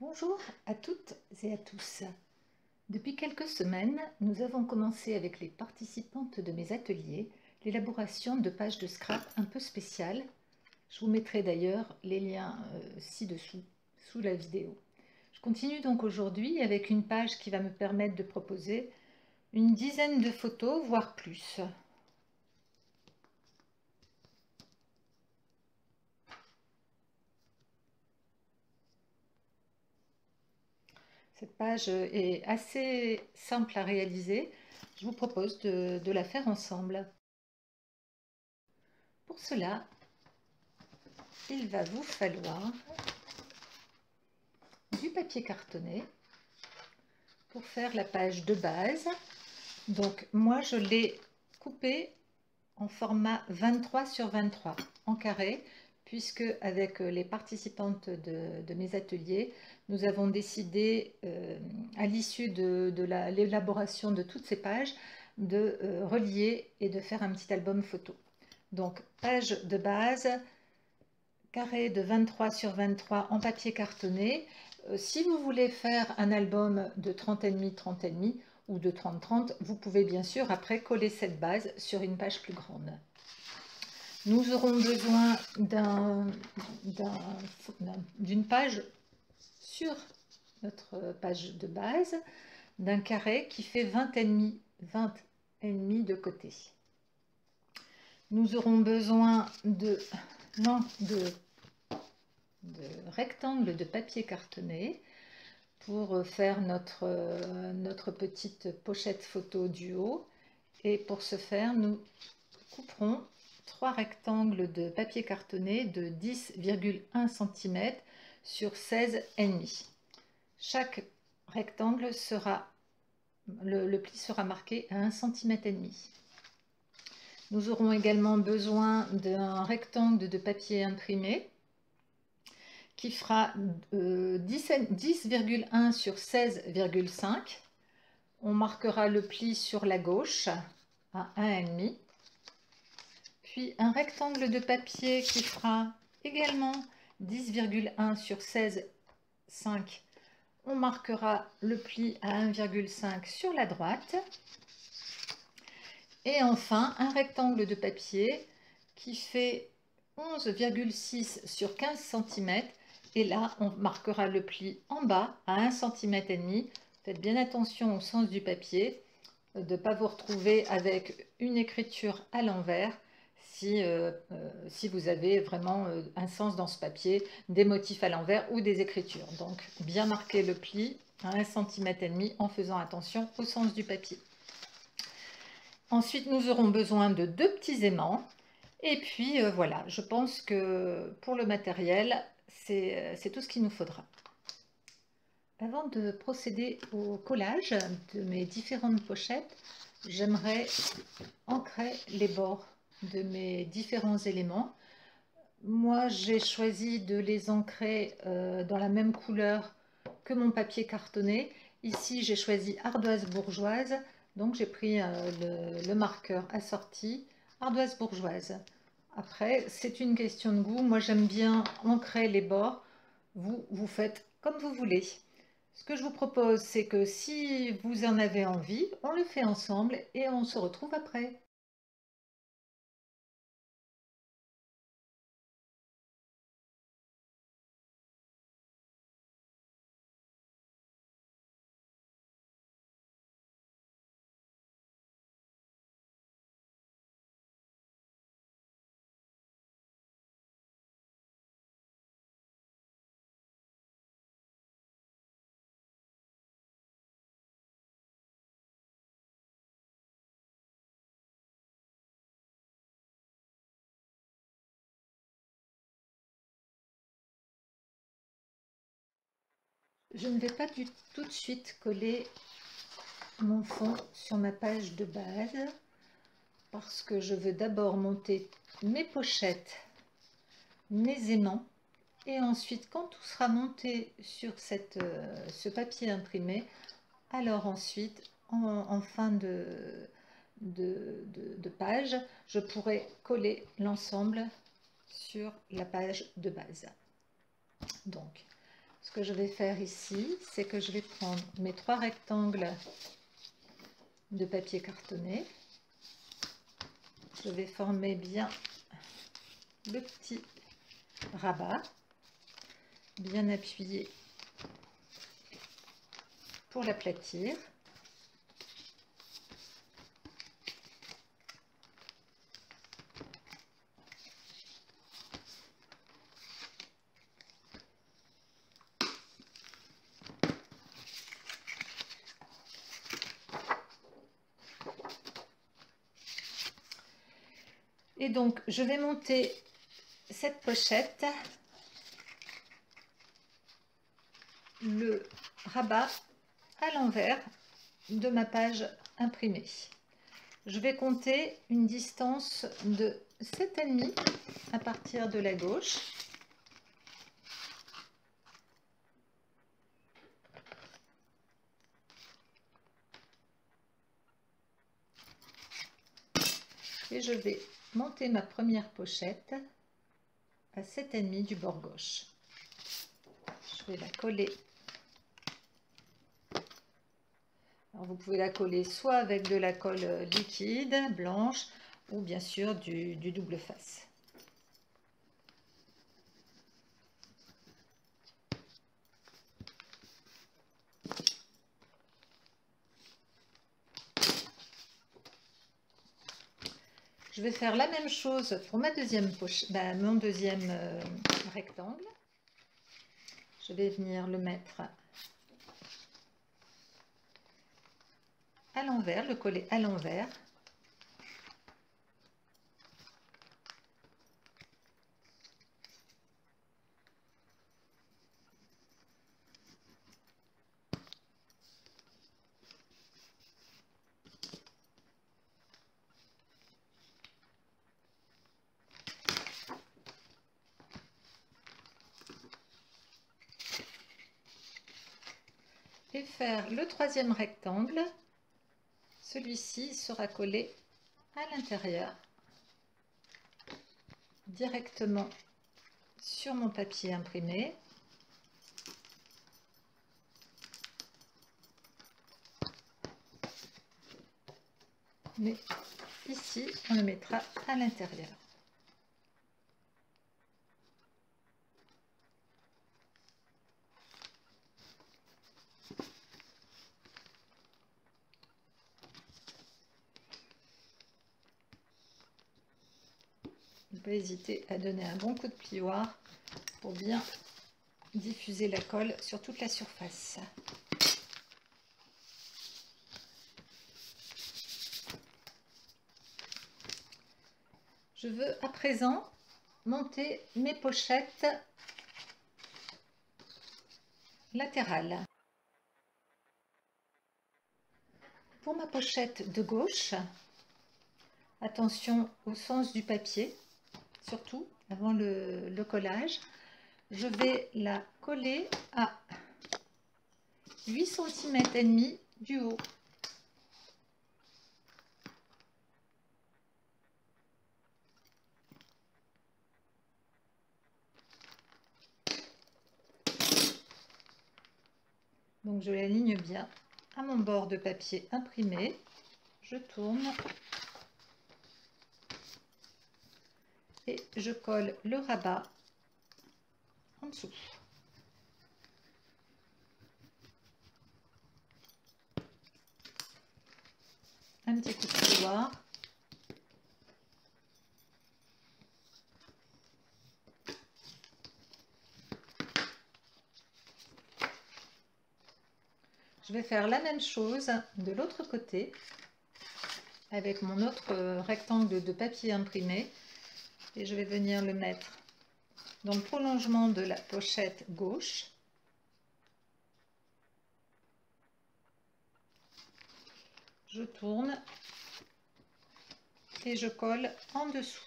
Bonjour à toutes et à tous. Depuis quelques semaines, nous avons commencé avec les participantes de mes ateliers l'élaboration de pages de scrap un peu spéciales. Je vous mettrai d'ailleurs les liens ci-dessous, sous la vidéo. Je continue donc aujourd'hui avec une page qui va me permettre de proposer une dizaine de photos, voire plus. Cette page est assez simple à réaliser. Je vous propose de la faire ensemble. Pour cela, il va vous falloir du papier cartonné pour faire la page de base. Donc moi je l'ai coupé en format 23 sur 23 en carré, puisque avec les participantes de mes ateliers, nous avons décidé à l'issue de l'élaboration de toutes ces pages de relier et de faire un petit album photo. Donc page de base, carré de 23 sur 23 en papier cartonné. Si vous voulez faire un album de 30,5, 30,5 ou de 30-30, vous pouvez bien sûr après coller cette base sur une page plus grande. Nous aurons besoin d'une page sur notre page de base, d'un carré qui fait 20,5 de côté. Nous aurons besoin de rectangles de papier cartonné pour faire notre petite pochette photo du haut. Et pour ce faire, nous couperons 3 rectangles de papier cartonné de 10,1 cm sur 16,5. Chaque rectangle sera, le pli sera marqué à 1,5 cm. Nous aurons également besoin d'un rectangle de papier imprimé qui fera 10,1 sur 16,5. On marquera le pli sur la gauche à 1,5. Puis un rectangle de papier qui fera également 10,1 sur 16,5. On marquera le pli à 1,5 sur la droite. Et enfin, un rectangle de papier qui fait 11,6 sur 15 cm. Et là, on marquera le pli en bas à 1,5 cm. Faites bien attention au sens du papier, de ne pas vous retrouver avec une écriture à l'envers si vous avez vraiment un sens dans ce papier, des motifs à l'envers ou des écritures. Donc, bien marquer le pli à 1,5 cm en faisant attention au sens du papier. Ensuite, nous aurons besoin de 2 petits aimants. Et puis voilà, je pense que pour le matériel, c'est tout ce qu'il nous faudra. Avant de procéder au collage de mes différentes pochettes, j'aimerais ancrer les bords de mes différents éléments. Moi, j'ai choisi de les ancrer dans la même couleur que mon papier cartonné. Ici, j'ai choisi ardoise bourgeoise, donc j'ai pris le marqueur assorti ardoise bourgeoise. Après, c'est une question de goût. Moi, j'aime bien ancrer les bords. Vous faites comme vous voulez. Ce que je vous propose, c'est que si vous en avez envie, on le fait ensemble et on se retrouve après. Je ne vais pas tout de suite coller mon fond sur ma page de base parce que je veux d'abord monter mes pochettes, mes aimants, et ensuite quand tout sera monté sur ce papier imprimé, alors ensuite en fin de page, je pourrai coller l'ensemble sur la page de base. Donc Ce que je vais faire ici, c'est que je vais prendre mes 3 rectangles de papier cartonné. Je vais former bien le petit rabat, bien appuyé pour l'aplatir. Et donc, je vais monter cette pochette, le rabat à l'envers de ma page imprimée. Je vais compter une distance de 7,5 à partir de la gauche. Et je vais monter ma première pochette à 7,5 du bord gauche. Je vais la coller. Alors vous pouvez la coller soit avec de la colle liquide, blanche, ou bien sûr du double face. Je vais faire la même chose pour ma deuxième poche, mon deuxième rectangle. Je vais venir le mettre à l'envers, le coller à l'envers. Et faire le troisième rectangle. Celui-ci sera collé à l'intérieur, directement sur mon papier imprimé. Mais ici, on le mettra à l'intérieur. Ne pas hésiter à donner un bon coup de plioir pour bien diffuser la colle sur toute la surface. Je veux à présent monter mes pochettes latérales. Pour ma pochette de gauche, attention au sens du papier, surtout avant le collage. Je vais la coller à 8 cm et demi du haut. Donc je l'aligne bien à mon bord de papier imprimé. Je tourne et je colle le rabat en dessous. Un petit coup de plioir. Je vais faire la même chose de l'autre côté avec mon autre rectangle de papier imprimé et je vais venir le mettre dans le prolongement de la pochette gauche. Je tourne et je colle en dessous.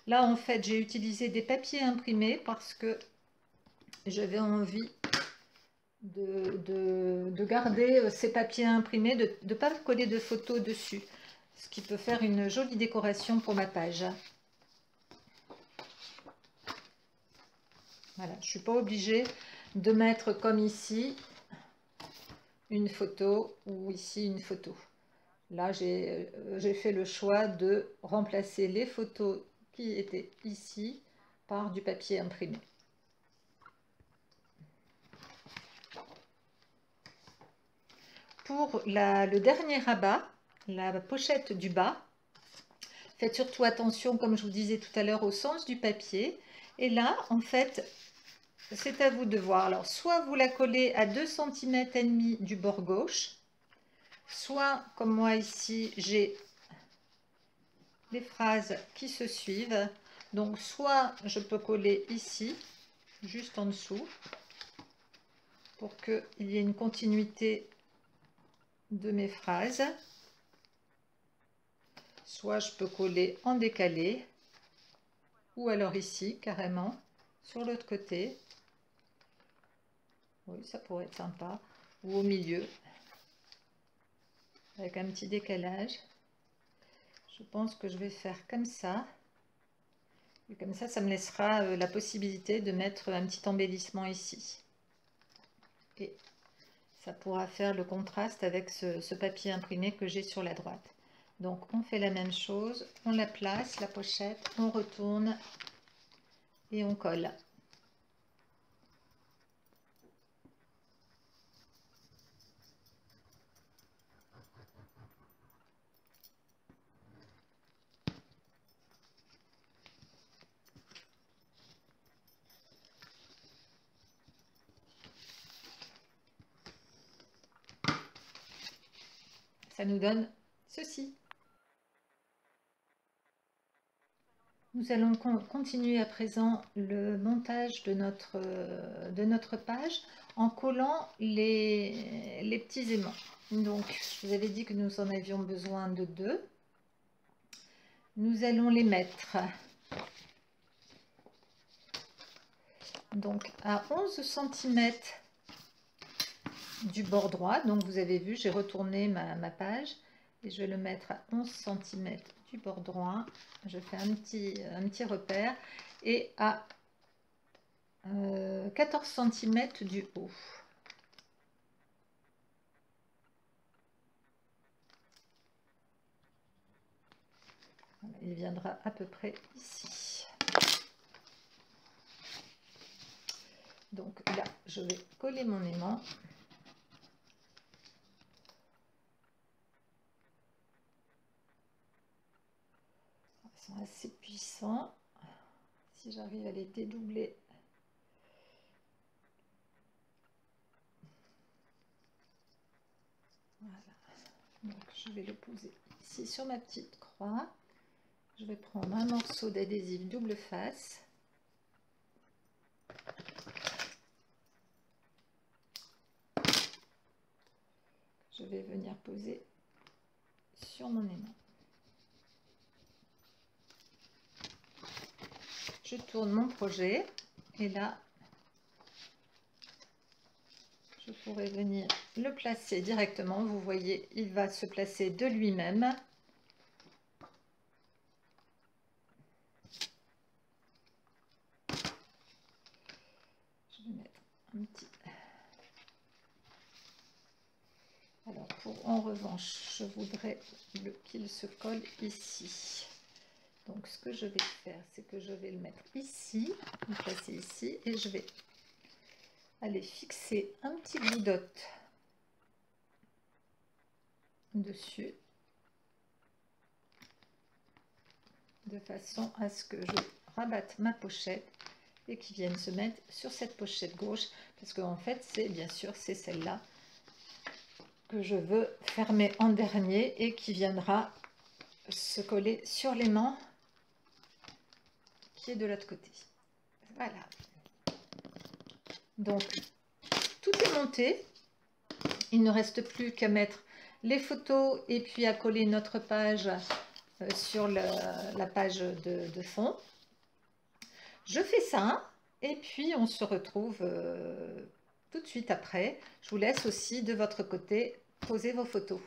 Là, en fait, j'ai utilisé des papiers imprimés parce que j'avais envie de garder ces papiers imprimés, de ne pas coller de photos dessus, ce qui peut faire une jolie décoration pour ma page. Voilà, je ne suis pas obligée de mettre comme ici une photo ou ici une photo. Là, j'ai fait le choix de remplacer les photos qui étaient ici par du papier imprimé. Pour le dernier rabat, la pochette du bas, faites surtout attention, comme je vous disais tout à l'heure, au sens du papier. Et là, en fait, c'est à vous de voir. Alors, soit vous la collez à 2,5 cm du bord gauche, soit, comme moi ici, j'ai les phrases qui se suivent. Donc, soit je peux coller ici, juste en dessous, pour qu'il y ait une continuité de mes phrases. Soit je peux coller en décalé, ou alors ici, carrément, sur l'autre côté. Oui, ça pourrait être sympa. Ou au milieu, avec un petit décalage. Je pense que je vais faire comme ça. Et comme ça me laissera la possibilité de mettre un petit embellissement ici. Et ça pourra faire le contraste avec ce papier imprimé que j'ai sur la droite. Donc on fait la même chose, on la place, la pochette, on retourne et on colle. Ça nous donne ceci. Nous allons continuer à présent le montage de notre page en collant les petits aimants. Donc, je vous avais dit que nous en avions besoin de 2. Nous allons les mettre donc à 11 cm du bord droit. Donc, vous avez vu, j'ai retourné ma page et je vais le mettre à 11 cm du bord droit. Je fais un petit repère et à 14 cm du haut. Voilà, il viendra à peu près ici. Donc là, je vais coller mon aimant. Ils sont assez puissants. Si j'arrive à les dédoubler. Voilà. Donc je vais le poser ici sur ma petite croix. Je vais prendre un morceau d'adhésif double face. Je vais venir poser sur mon aimant. Je tourne mon projet et là, je pourrais venir le placer directement. Vous voyez, il va se placer de lui-même. Je vais mettre un petit... Alors, en revanche, je voudrais qu'il se colle ici. Donc, ce que je vais faire, c'est que je vais le mettre ici, le placer ici, et je vais aller fixer un petit bout d'hôte dessus, de façon à ce que je rabatte ma pochette et qu'il vienne se mettre sur cette pochette gauche, parce qu'en fait, c'est bien sûr, c'est celle-là que je veux fermer en dernier et qui viendra se coller sur l'aimant qui est de l'autre côté. Voilà. Donc, tout est monté. Il ne reste plus qu'à mettre les photos et puis à coller notre page sur la page de fond. Je fais ça et puis on se retrouve tout de suite après. Je vous laisse aussi de votre côté poser vos photos.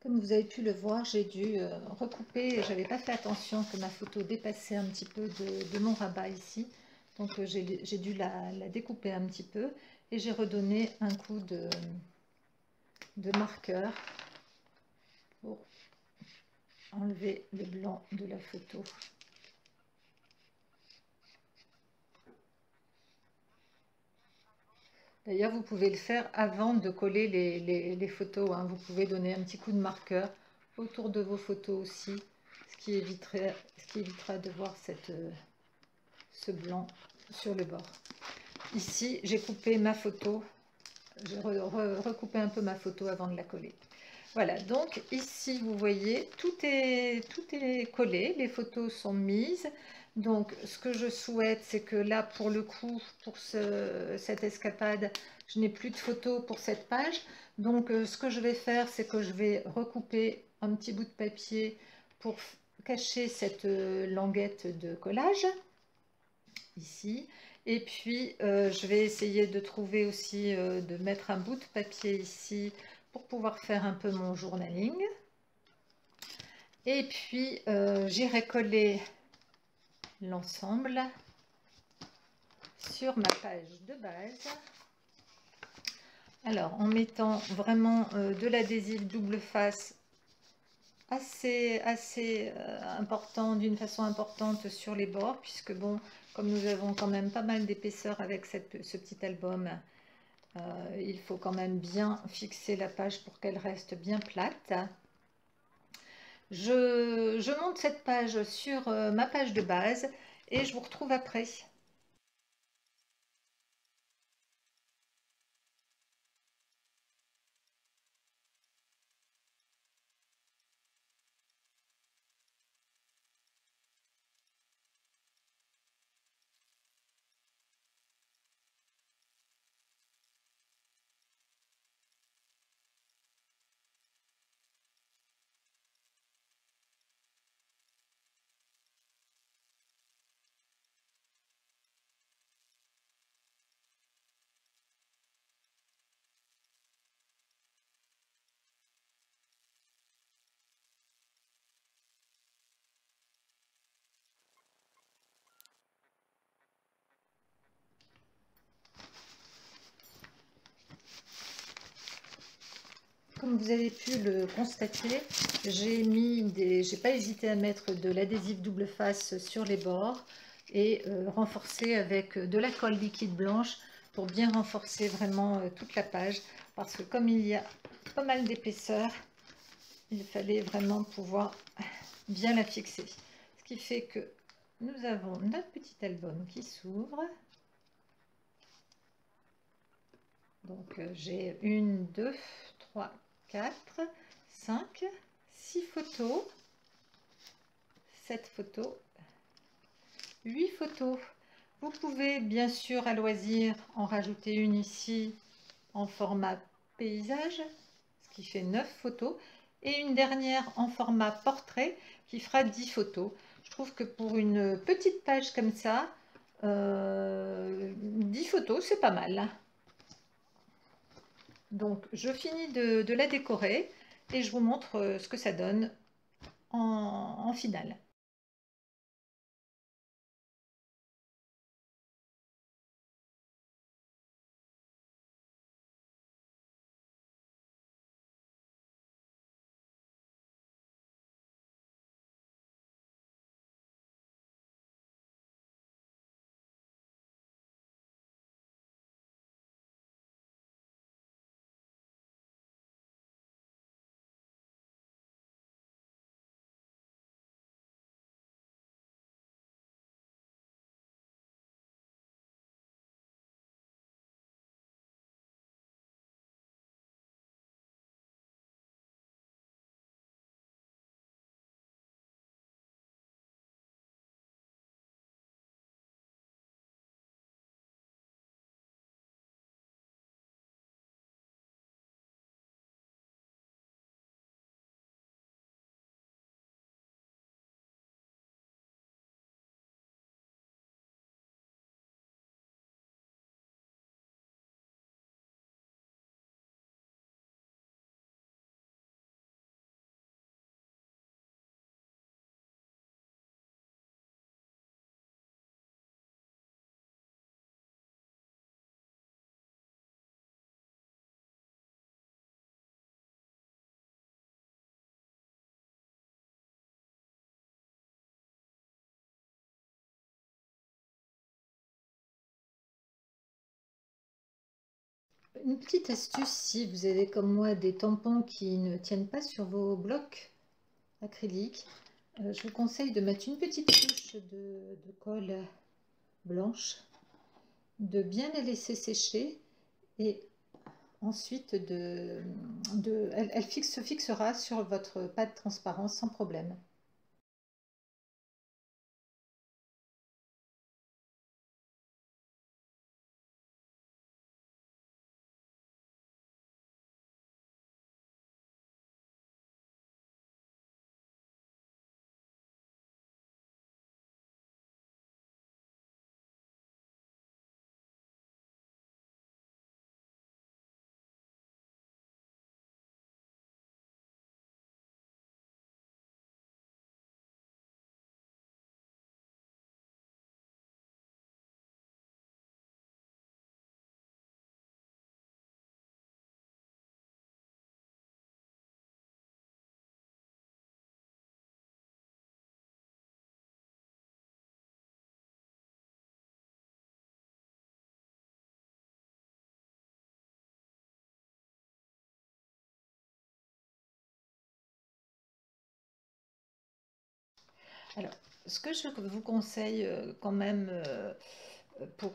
Comme vous avez pu le voir, j'ai dû recouper, j'avais pas fait attention que ma photo dépassait un petit peu de mon rabat ici. Donc j'ai dû la découper un petit peu et j'ai redonné un coup de marqueur pour enlever le blanc de la photo. D'ailleurs, vous pouvez le faire avant de coller les photos, hein. Vous pouvez donner un petit coup de marqueur autour de vos photos aussi, ce qui évitera de voir ce blanc sur le bord. Ici, j'ai coupé ma photo, j'ai recoupé un peu ma photo avant de la coller. Voilà, donc ici, vous voyez, tout est collé, les photos sont mises. Donc, ce que je souhaite, c'est que là, pour le coup, pour cette escapade, je n'ai plus de photos pour cette page. Donc, ce que je vais faire, c'est que je vais recouper un petit bout de papier pour cacher cette languette de collage, ici. Et puis, je vais essayer de trouver aussi, de mettre un bout de papier ici pour pouvoir faire un peu mon journaling. Et puis, j'irai coller l'ensemble sur ma page de base. Alors, en mettant vraiment de l'adhésif double face assez important, d'une façon importante sur les bords, puisque bon, comme nous avons quand même pas mal d'épaisseur avec ce petit album, il faut quand même bien fixer la page pour qu'elle reste bien plate. Je monte cette page sur ma page de base et je vous retrouve après. Comme vous avez pu le constater, j'ai pas hésité à mettre de l'adhésif double face sur les bords et renforcer avec de la colle liquide blanche pour bien renforcer vraiment toute la page, parce que comme il y a pas mal d'épaisseur, il fallait vraiment pouvoir bien la fixer. Ce qui fait que nous avons notre petit album qui s'ouvre. Donc j'ai 1, 2, 3, 4, 5, 6 photos, 7 photos, 8 photos. Vous pouvez bien sûr à loisir en rajouter une ici en format paysage, ce qui fait 9 photos, et une dernière en format portrait qui fera 10 photos. Je trouve que pour une petite page comme ça, 10 photos, c'est pas mal. Donc je finis de la décorer et je vous montre ce que ça donne en finale. Une petite astuce, si vous avez comme moi des tampons qui ne tiennent pas sur vos blocs acryliques, je vous conseille de mettre une petite couche de colle blanche, de bien la laisser sécher et ensuite elle se fixera sur votre pâte transparente sans problème. Alors, ce que je vous conseille quand même pour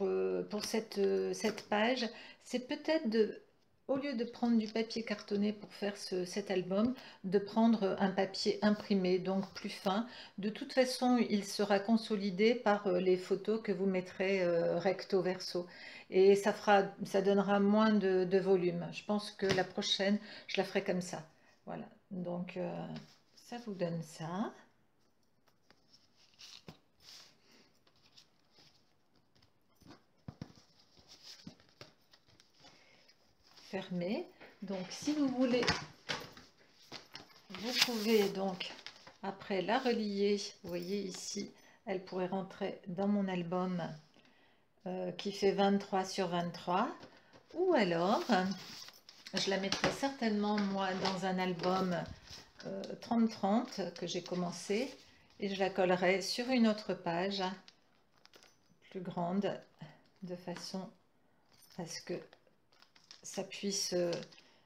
cette page, c'est peut-être au lieu de prendre du papier cartonné pour faire cet album, de prendre un papier imprimé, donc plus fin. De toute façon, il sera consolidé par les photos que vous mettrez recto verso. Et ça donnera moins de volume. Je pense que la prochaine, je la ferai comme ça. Voilà, donc ça vous donne ça. Fermé. Donc si vous voulez, vous pouvez donc après la relier. Vous voyez ici, elle pourrait rentrer dans mon album qui fait 23 sur 23. Ou alors, je la mettrai certainement moi dans un album 30-30 que j'ai commencé. Et je la collerai sur une autre page plus grande de façon à ce que ça puisse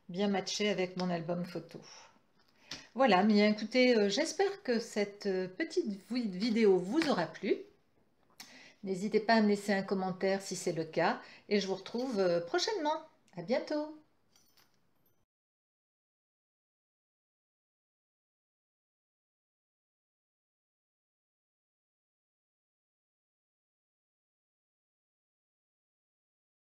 bien matcher avec mon album photo. Voilà, mais écoutez, j'espère que cette petite vidéo vous aura plu. N'hésitez pas à me laisser un commentaire si c'est le cas et je vous retrouve prochainement. À bientôt!